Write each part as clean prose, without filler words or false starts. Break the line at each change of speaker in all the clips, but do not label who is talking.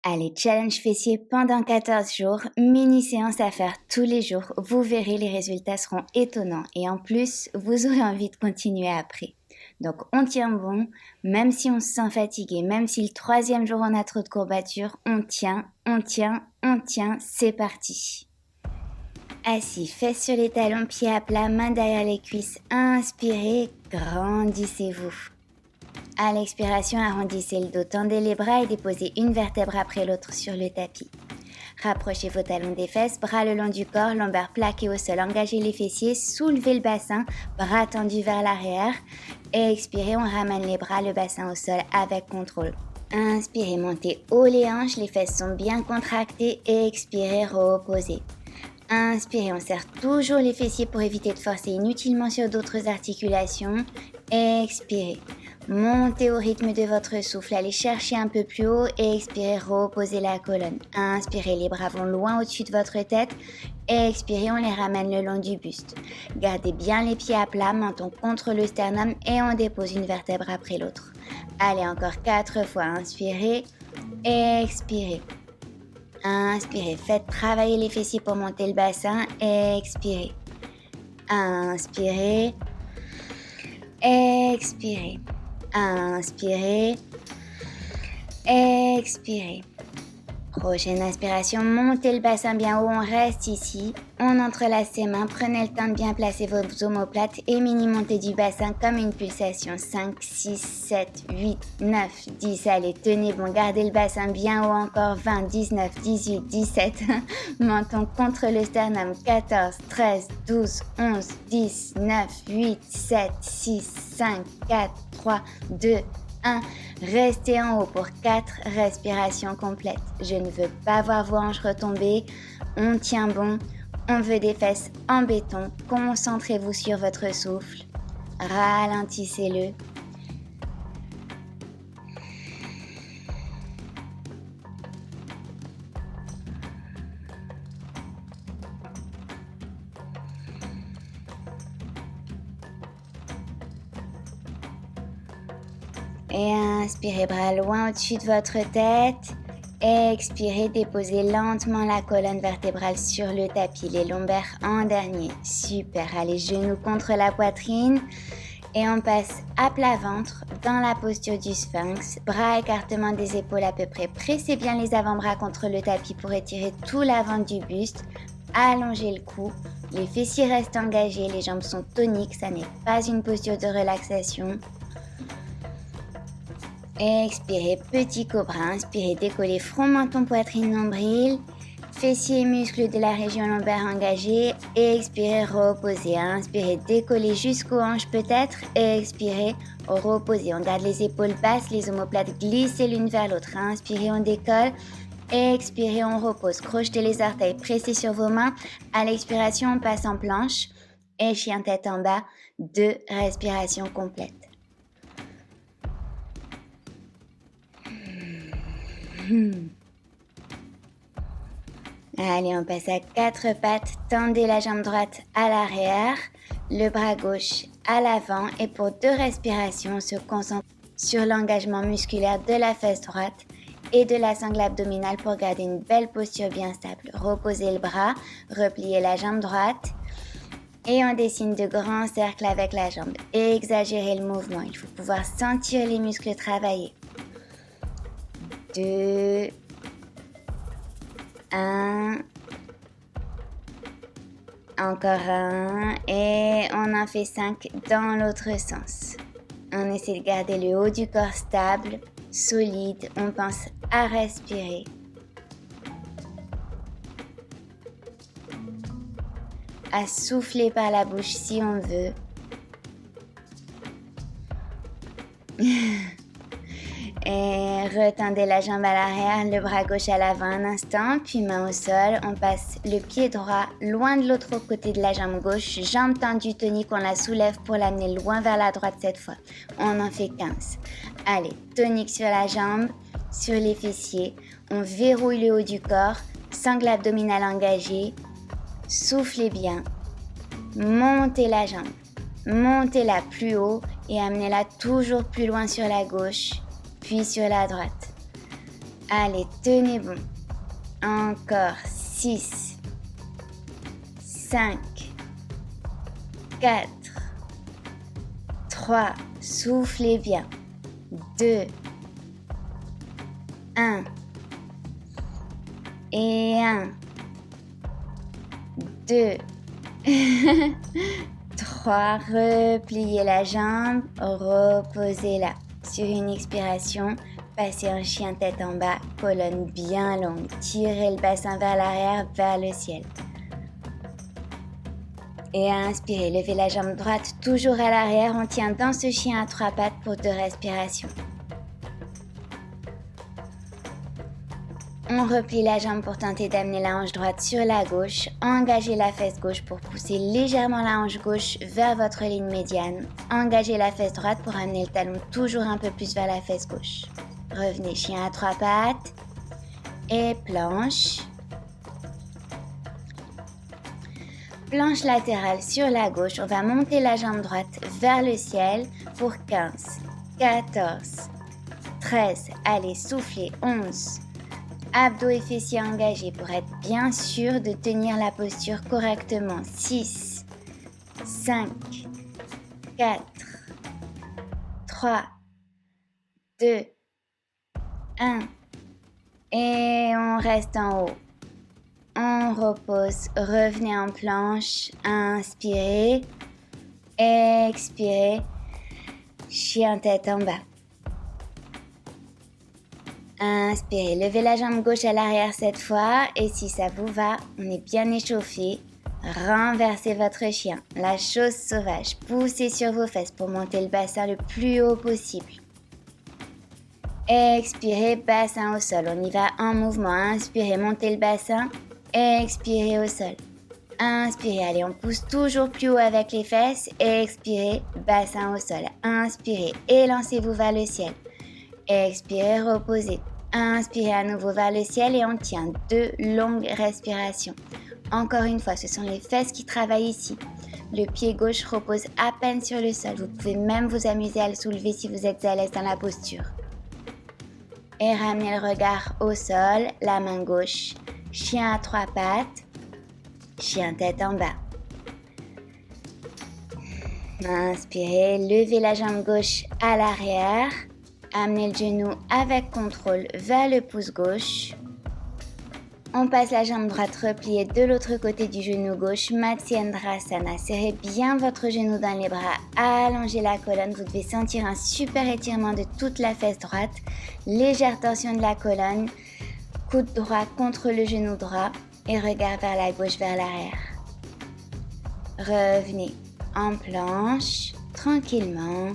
Allez, challenge fessier pendant 14 jours, mini-séance à faire tous les jours. Vous verrez, les résultats seront étonnants. Et en plus, vous aurez envie de continuer après. Donc, on tient bon, même si on se sent fatigué, même si le 3e jour on a trop de courbatures, on tient, c'est parti. Assis, fesses sur les talons, pieds à plat, mains derrière les cuisses. Inspirez, grandissez-vous. À l'expiration, arrondissez le dos, tendez les bras et déposez une vertèbre après l'autre sur le tapis. Rapprochez vos talons des fesses, bras le long du corps, lombaire plaqué au sol, engagez les fessiers, soulevez le bassin, bras tendus vers l'arrière. Et expirez, on ramène les bras, le bassin au sol avec contrôle. Inspirez, montez haut les hanches, les fesses sont bien contractées et expirez, reposez. Inspirez, on serre toujours les fessiers pour éviter de forcer inutilement sur d'autres articulations. Expirez. Montez au rythme de votre souffle, allez chercher un peu plus haut et expirez, reposez la colonne. Inspirez, les bras vont loin au-dessus de votre tête. Expirez, on les ramène le long du buste. Gardez bien les pieds à plat, menton contre le sternum et on dépose une vertèbre après l'autre. Allez, encore 4 fois. Inspirez, expirez. Inspirez, faites travailler les fessiers pour monter le bassin. Expirez. Inspirez. Expirez. Inspirez. Expirez. Prochaine inspiration, montez le bassin bien haut, on reste ici. On entrelace ses mains, prenez le temps de bien placer vos omoplates et mini-montez du bassin comme une pulsation. 5, 6, 7, 8, 9, 10. Allez, tenez bon, gardez le bassin bien haut encore. 20, 19, 18, 17. Menton contre le sternum. 14, 13, 12, 11, 10, 9, 8, 7, 6, 5, 4, 3, 2, 1. Restez en haut pour 4 respirations complètes. Je ne veux pas voir vos hanches retomber. On tient bon. On veut des fesses en béton. Concentrez-vous sur votre souffle. Ralentissez-le. Et inspirez, bras loin au-dessus de votre tête. Expirez, déposez lentement la colonne vertébrale sur le tapis, les lombaires en dernier. Super, allez, genoux contre la poitrine. Et on passe à plat ventre dans la posture du sphinx. Bras écartement des épaules à peu près. Pressez bien les avant-bras contre le tapis pour étirer tout l'avant du buste. Allongez le cou. Les fessiers restent engagés, les jambes sont toniques. Ça n'est pas une posture de relaxation. Expirez, petit cobra. Inspirez, décollez front, menton, poitrine, nombril. Fessiers et muscles de la région lombaire engagés. Expirez, reposez. Inspirez, décollez jusqu'aux hanches peut-être. Expirez, reposez. On garde les épaules basses, les omoplates glissées l'une vers l'autre. Inspirez, on décolle. Expirez, on repose. Crochetez les orteils, pressez sur vos mains. À l'expiration, on passe en planche. Et chien tête en bas. 2 respirations complètes. Allez, on passe à 4 pattes. Tendez la jambe droite à l'arrière, le bras gauche à l'avant. Et pour 2 respirations, on se concentre sur l'engagement musculaire de la fesse droite et de la sangle abdominale pour garder une belle posture bien stable. Reposez le bras, repliez la jambe droite et on dessine de grands cercles avec la jambe. Exagérez le mouvement, il faut pouvoir sentir les muscles travailler. 2, 1, encore 1 et on en fait 5 dans l'autre sens. On essaie de garder le haut du corps stable, solide, on pense à respirer. À souffler par la bouche si on veut. Et retendez la jambe à l'arrière, le bras gauche à l'avant un instant, puis main au sol. On passe le pied droit loin de l'autre côté de la jambe gauche. Jambe tendue, tonique, on la soulève pour l'amener loin vers la droite cette fois. On en fait 15. Allez, tonique sur la jambe, sur les fessiers. On verrouille le haut du corps, sangle abdominale engagée. Soufflez bien. Montez la jambe. Montez-la plus haut et amenez-la toujours plus loin sur la gauche. Puis sur la droite. Allez, tenez bon. Encore 6, 5, 4, 3, soufflez bien. 2, 1 et 1, 2, 3, repliez la jambe, reposez-la. Sur une expiration, passez en chien tête en bas, colonne bien longue. Tirez le bassin vers l'arrière, vers le ciel. Et inspirez, levez la jambe droite toujours à l'arrière. On tient dans ce chien à 3 pattes pour 2 respirations. On replie la jambe pour tenter d'amener la hanche droite sur la gauche. Engagez la fesse gauche pour pousser légèrement la hanche gauche vers votre ligne médiane. Engagez la fesse droite pour amener le talon toujours un peu plus vers la fesse gauche. Revenez, chien à 3 pattes. Et planche. Planche latérale sur la gauche. On va monter la jambe droite vers le ciel pour 15, 14, 13. Allez, soufflez. 11. Abdos et fessiers engagés pour être bien sûr de tenir la posture correctement. 6, 5, 4, 3, 2, 1. Et on reste en haut. On repose. Revenez en planche. Inspirez. Expirez. Chien tête en bas. Inspirez, levez la jambe gauche à l'arrière cette fois et si ça vous va, on est bien échauffé. Renversez votre chien, la chose sauvage. Poussez sur vos fesses pour monter le bassin le plus haut possible. Expirez, bassin au sol. On y va en mouvement. Inspirez, montez le bassin. Expirez au sol. Inspirez, allez, on pousse toujours plus haut avec les fesses. Expirez, bassin au sol. Inspirez, élancez-vous vers le ciel. Expirez, reposez. Inspirez à nouveau vers le ciel et on tient 2 longues respirations. Encore une fois, ce sont les fesses qui travaillent ici. Le pied gauche repose à peine sur le sol. Vous pouvez même vous amuser à le soulever si vous êtes à l'aise dans la posture. Et ramenez le regard au sol, la main gauche. Chien à 3 pattes, chien tête en bas. Inspirez, levez la jambe gauche à l'arrière. Amenez le genou avec contrôle vers le pouce gauche. On passe la jambe droite repliée de l'autre côté du genou gauche. Matsyendrasana. Serrez bien votre genou dans les bras. Allongez la colonne. Vous devez sentir un super étirement de toute la fesse droite. Légère tension de la colonne. Coude droit contre le genou droit. Et regard vers la gauche, vers l'arrière. Revenez en planche, tranquillement.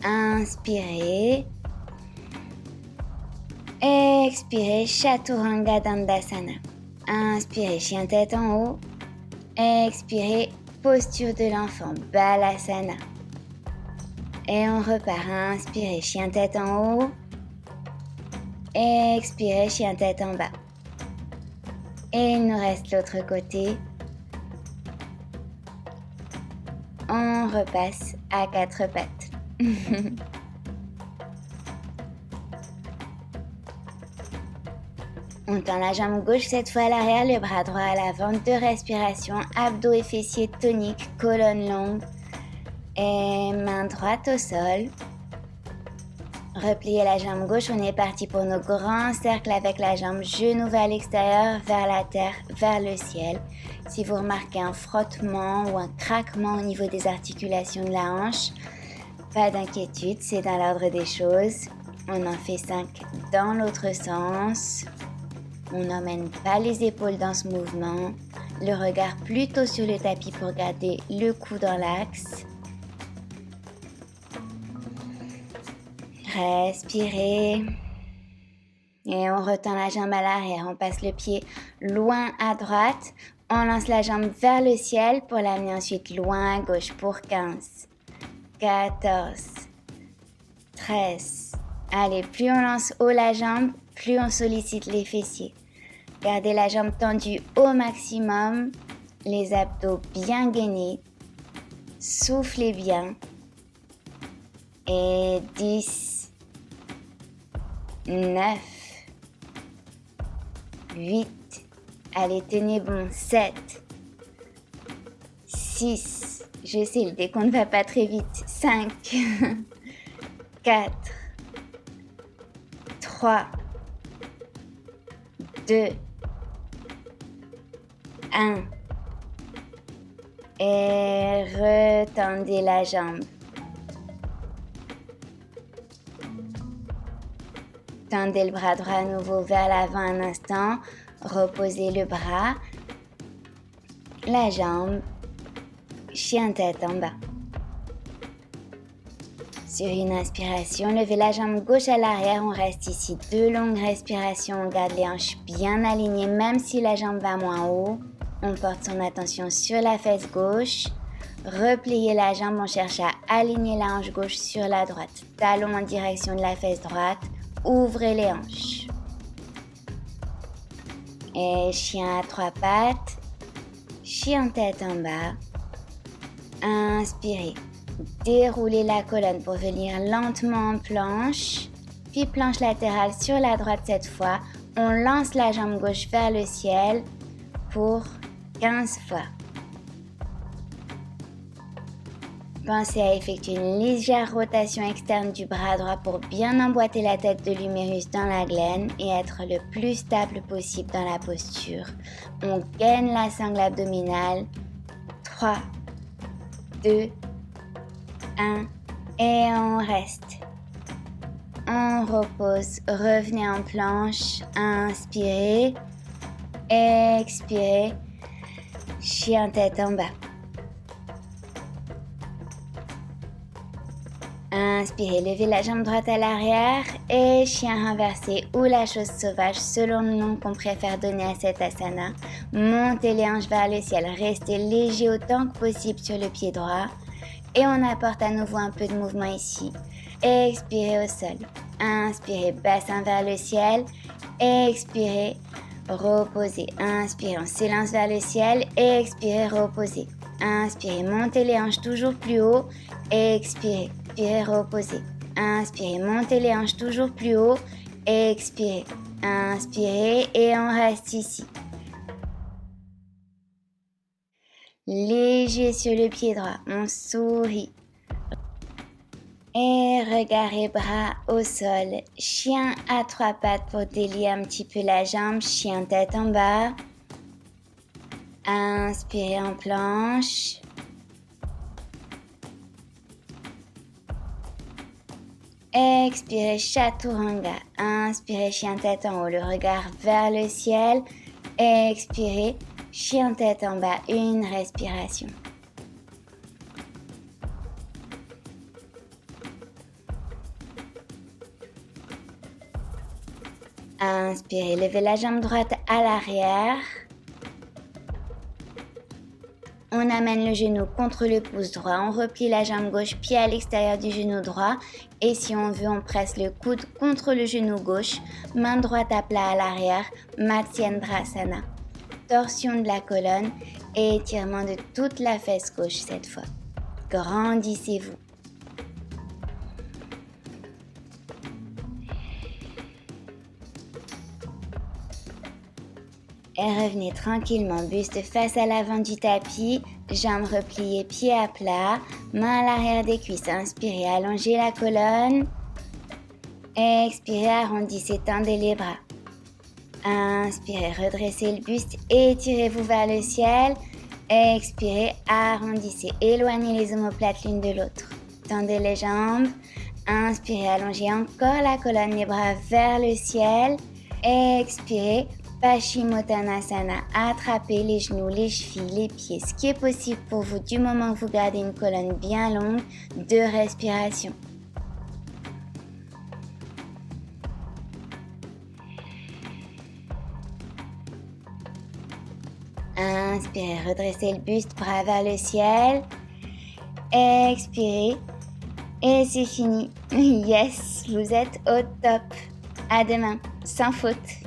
Inspirez. Expirez, Chaturanga Dandasana. Inspirez, chien tête en haut. Expirez, posture de l'enfant, Balasana. Et on repart. Inspirez, chien tête en haut. Expirez, chien tête en bas. Et il nous reste l'autre côté. On repasse à 4 pattes. On tend la jambe gauche cette fois à l'arrière, le bras droit à l'avant. 2 respirations, abdos et fessiers toniques, colonne longue. Et main droite au sol. Repliez la jambe gauche, on est parti pour nos grands cercles avec la jambe, genou vers l'extérieur, vers la terre, vers le ciel. Si vous remarquez un frottement ou un craquement au niveau des articulations de la hanche, pas d'inquiétude, c'est dans l'ordre des choses. On en fait 5 dans l'autre sens. On n'emmène pas les épaules dans ce mouvement. Le regard plutôt sur le tapis pour garder le cou dans l'axe. Respirez. Et on retend la jambe à l'arrière. On passe le pied loin à droite. On lance la jambe vers le ciel pour l'amener ensuite loin à gauche pour 15, 14, 13. Allez, plus on lance haut la jambe, plus on sollicite les fessiers. Gardez la jambe tendue au maximum, les abdos bien gainés. Soufflez bien. Et 10, 9, 8, allez, tenez bon, 7, 6, je sais, le décompte va pas très vite, 5, 4, 3, 2, 1. Et retendez la jambe. Tendez le bras droit à nouveau vers l'avant un instant. Reposez le bras, la jambe, chien tête en bas. Sur une inspiration, levez la jambe gauche à l'arrière. On reste ici 2 longues respirations. On garde les hanches bien alignées, même si la jambe va moins haut. On porte son attention sur la fesse gauche. Repliez la jambe, on cherche à aligner la hanche gauche sur la droite. Talon en direction de la fesse droite. Ouvrez les hanches. Et chien à 3 pattes. Chien tête en bas. Inspirez. Déroulez la colonne pour venir lentement en planche. Puis planche latérale sur la droite cette fois. On lance la jambe gauche vers le ciel pour 15 fois. Pensez à effectuer une légère rotation externe du bras droit pour bien emboîter la tête de l'humérus dans la glène et être le plus stable possible dans la posture. On gaine la sangle abdominale. 3, 2, 1 et on reste. On repose. Revenez en planche. Inspirez. Expirez. Chien tête en bas. Inspirez, levez la jambe droite à l'arrière et chien renversé ou la chose sauvage selon le nom qu'on préfère donner à cet asana. Montez les hanches vers le ciel, restez léger autant que possible sur le pied droit et on apporte à nouveau un peu de mouvement ici. Expirez au sol. Inspirez, bassin vers le ciel. Expirez, reposez. Inspirez, on s'élance vers le ciel. Expirez, reposez. Inspirez, montez les hanches toujours plus haut. Expirez. Expirez, reposez. Inspirez, montez les hanches toujours plus haut. Expirez. Inspirez et on reste ici. Léger sur le pied droit, on sourit. Et regard et bras au sol. Chien à 3 pattes pour délier un petit peu la jambe. Chien tête en bas. Inspirez en planche. Expirez chaturanga. Inspirez chien tête en haut, le regard vers le ciel. Expirez chien tête en bas, une respiration. Inspirez, levez la jambe droite à l'arrière. On amène le genou contre le pouce droit. On replie la jambe gauche, pied à l'extérieur du genou droit. Et si on veut, on presse le coude contre le genou gauche. Main droite à plat à l'arrière. Matsyendrasana. Torsion de la colonne et étirement de toute la fesse gauche cette fois. Grandissez-vous. Et revenez tranquillement, buste face à l'avant du tapis, jambes repliées, pieds à plat, main à l'arrière des cuisses. Inspirez, allongez la colonne. Expirez, arrondissez, tendez les bras. Inspirez, redressez le buste, étirez-vous vers le ciel. Expirez, arrondissez, éloignez les omoplates l'une de l'autre. Tendez les jambes. Inspirez, allongez encore la colonne, les bras vers le ciel. Expirez, Paschimottanasana, attrapez les genoux, les chevilles, les pieds, ce qui est possible pour vous du moment que vous gardez une colonne bien longue. 2 respirations. Inspirez, redressez le buste, bras vers le ciel. Expirez. Et c'est fini. Yes, vous êtes au top. À demain, sans faute.